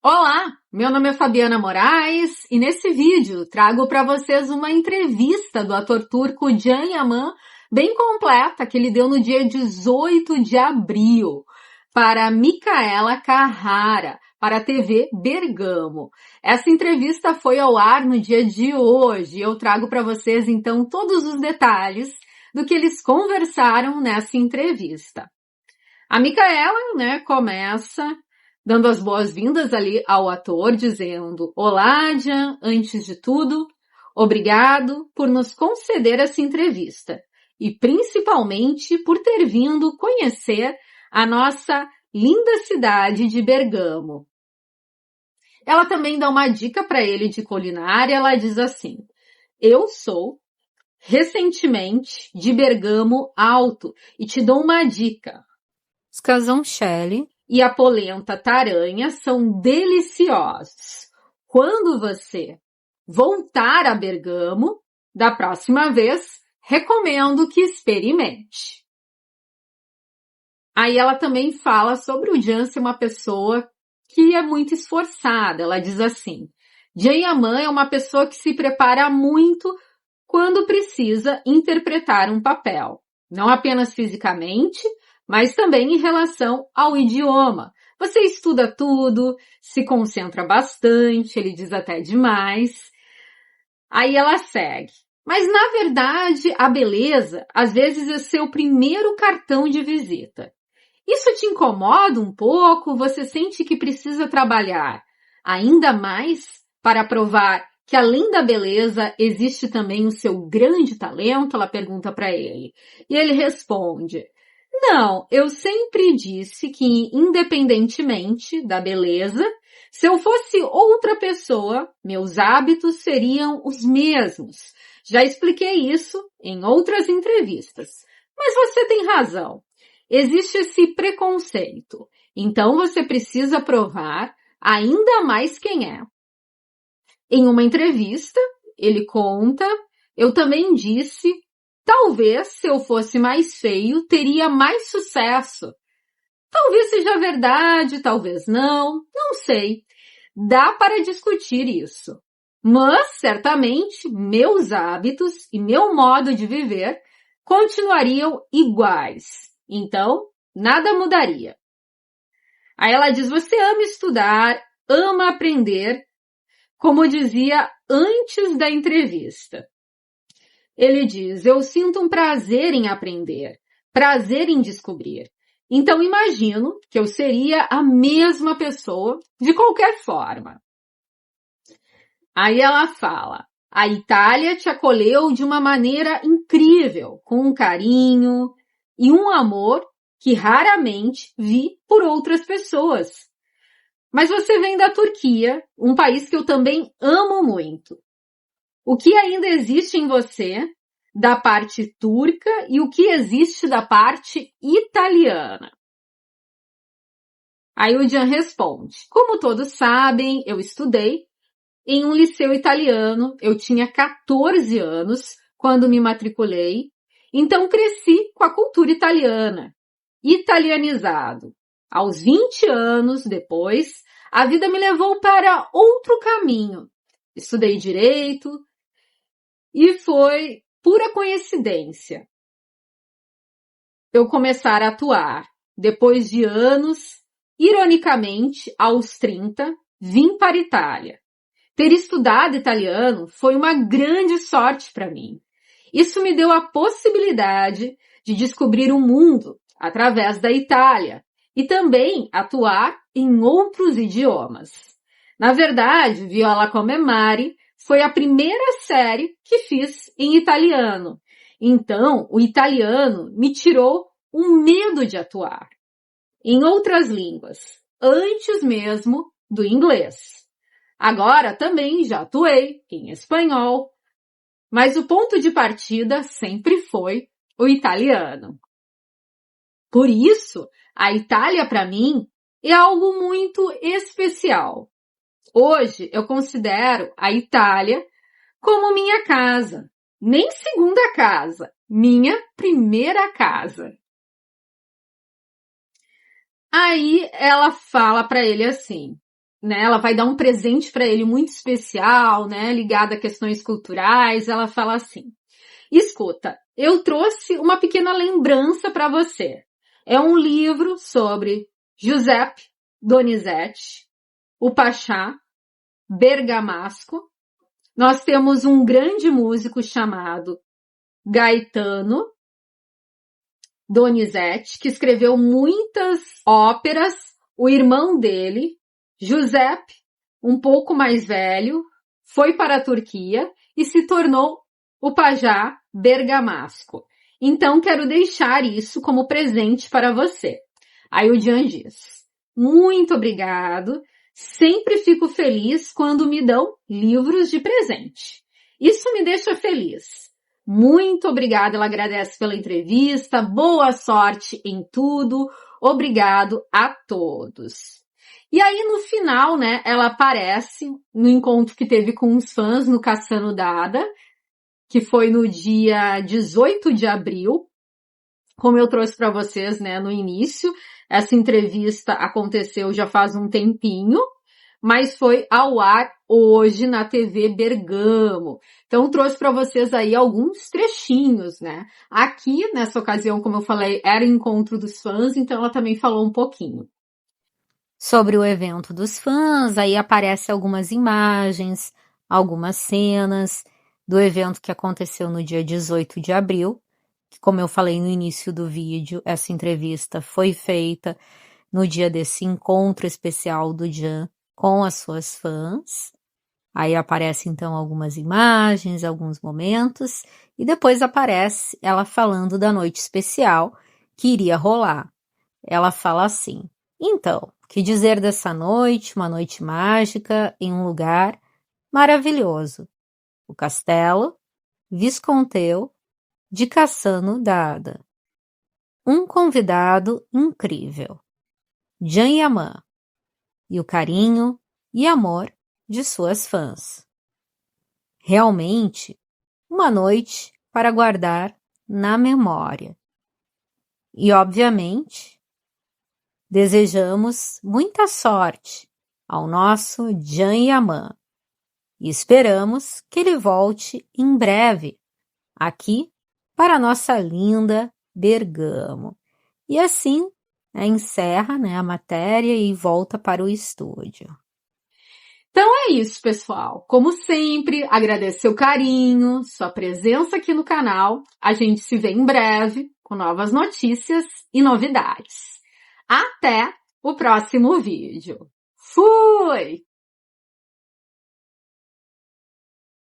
Olá, meu nome é Fabiana Moraes e nesse vídeo trago para vocês uma entrevista do ator turco Can Yaman, bem completa, que ele deu no dia 18 de abril para Micaela Carrara, para a TV Bergamo. Essa entrevista foi ao ar no dia de hoje. Eu trago para vocês então todos os detalhes do que eles conversaram nessa entrevista. A Micaela, começa dando as boas-vindas ali ao ator, dizendo: Olá, Can, antes de tudo, obrigado por nos conceder essa entrevista e principalmente por ter vindo conhecer a nossa linda cidade de Bergamo. Ela também dá uma dica para ele de culinária, ela diz assim: eu sou recentemente de Bergamo Alto e te dou uma dica. Os casoncelli e a polenta taranha são deliciosos. Quando você voltar a Bergamo, da próxima vez, recomendo que experimente. Aí ela também fala sobre o Can ser uma pessoa que é muito esforçada. Ela diz assim: Can Yaman é uma pessoa que se prepara muito quando precisa interpretar um papel. Não apenas fisicamente, mas também em relação ao idioma. Você estuda tudo, se concentra bastante, ele diz até demais. Aí ela segue. Mas, na verdade, a beleza, às vezes, é seu primeiro cartão de visita. Isso te incomoda um pouco? Você sente que precisa trabalhar ainda mais para provar que, além da beleza, existe também o seu grande talento? Ela pergunta para ele. E ele responde: não, eu sempre disse que, independentemente da beleza, se eu fosse outra pessoa, meus hábitos seriam os mesmos. Já expliquei isso em outras entrevistas. Mas você tem razão. Existe esse preconceito. Então você precisa provar ainda mais quem é. Em uma entrevista, ele conta: eu também disse: talvez, se eu fosse mais feio, teria mais sucesso. Talvez seja verdade, talvez não sei. Dá para discutir isso. Mas, certamente, meus hábitos e meu modo de viver continuariam iguais. Então, nada mudaria. Aí ela diz: você ama estudar, ama aprender, como dizia antes da entrevista. Ele diz: eu sinto um prazer em aprender, prazer em descobrir. Então imagino que eu seria a mesma pessoa de qualquer forma. Aí ela fala: a Itália te acolheu de uma maneira incrível, com um carinho e um amor que raramente vi por outras pessoas. Mas você vem da Turquia, um país que eu também amo muito. O que ainda existe em você da parte turca e o que existe da parte italiana? Aí o Can responde: como todos sabem, eu estudei em um liceu italiano, eu tinha 14 anos quando me matriculei, então cresci com a cultura italiana, italianizado. Aos 20 anos depois, a vida me levou para outro caminho. Estudei direito e foi pura coincidência eu começar a atuar. Depois de anos, ironicamente, aos 30, vim para a Itália. Ter estudado italiano foi uma grande sorte para mim. Isso me deu a possibilidade de descobrir o mundo através da Itália e também atuar em outros idiomas. Na verdade, Viola come Mare foi a primeira série que fiz em italiano. Então, o italiano me tirou o medo de atuar em outras línguas, antes mesmo do inglês. Agora também já atuei em espanhol, mas o ponto de partida sempre foi o italiano. Por isso, a Itália para mim é algo muito especial. Hoje eu considero a Itália como minha casa, nem segunda casa, minha primeira casa. Aí ela fala para ele assim: né, ela vai dar um presente para ele muito especial, né, ligado a questões culturais. Ela fala assim: escuta, eu trouxe uma pequena lembrança para você. É um livro sobre Giuseppe Donizetti, o Pachá Bergamasco. Nós temos um grande músico chamado Gaetano Donizetti, que escreveu muitas óperas. O irmão dele, Giuseppe, um pouco mais velho, foi para a Turquia e se tornou o Pajá Bergamasco. Então, quero deixar isso como presente para você. Aí o Jean diz: muito obrigado. Sempre fico feliz quando me dão livros de presente. Isso me deixa feliz. Muito obrigada, ela agradece pela entrevista. Boa sorte em tudo. Obrigado a todos. E aí, no final, né, ela aparece no encontro que teve com os fãs no Cassano Dada, que foi no dia 18 de abril. Como eu trouxe para vocês, né, no início, essa entrevista aconteceu já faz um tempinho, mas foi ao ar hoje na TV Bergamo. Então trouxe para vocês aí alguns trechinhos, né? Aqui, nessa ocasião, como eu falei, era o encontro dos fãs, então ela também falou um pouquinho sobre o evento dos fãs. Aí aparecem algumas imagens, algumas cenas do evento que aconteceu no dia 18 de abril. Como eu falei no início do vídeo, essa entrevista foi feita no dia desse encontro especial do Jean com as suas fãs. Aí aparecem então algumas imagens, alguns momentos, e depois aparece ela falando da noite especial que iria rolar. Ela fala assim: então, que dizer dessa noite, uma noite mágica em um lugar maravilhoso. O Castelo Visconteu de Cassano Dada. Um convidado incrível. Jean Yaman. E o carinho e amor de suas fãs. Realmente, uma noite para guardar na memória. E, obviamente, desejamos muita sorte ao nosso Jean Yaman e esperamos que ele volte em breve aqui para a nossa linda Bergamo. E assim, encerra, a matéria e volta para o estúdio. Então é isso, pessoal. Como sempre, agradecer o carinho, sua presença aqui no canal. A gente se vê em breve com novas notícias e novidades. Até o próximo vídeo. Fui!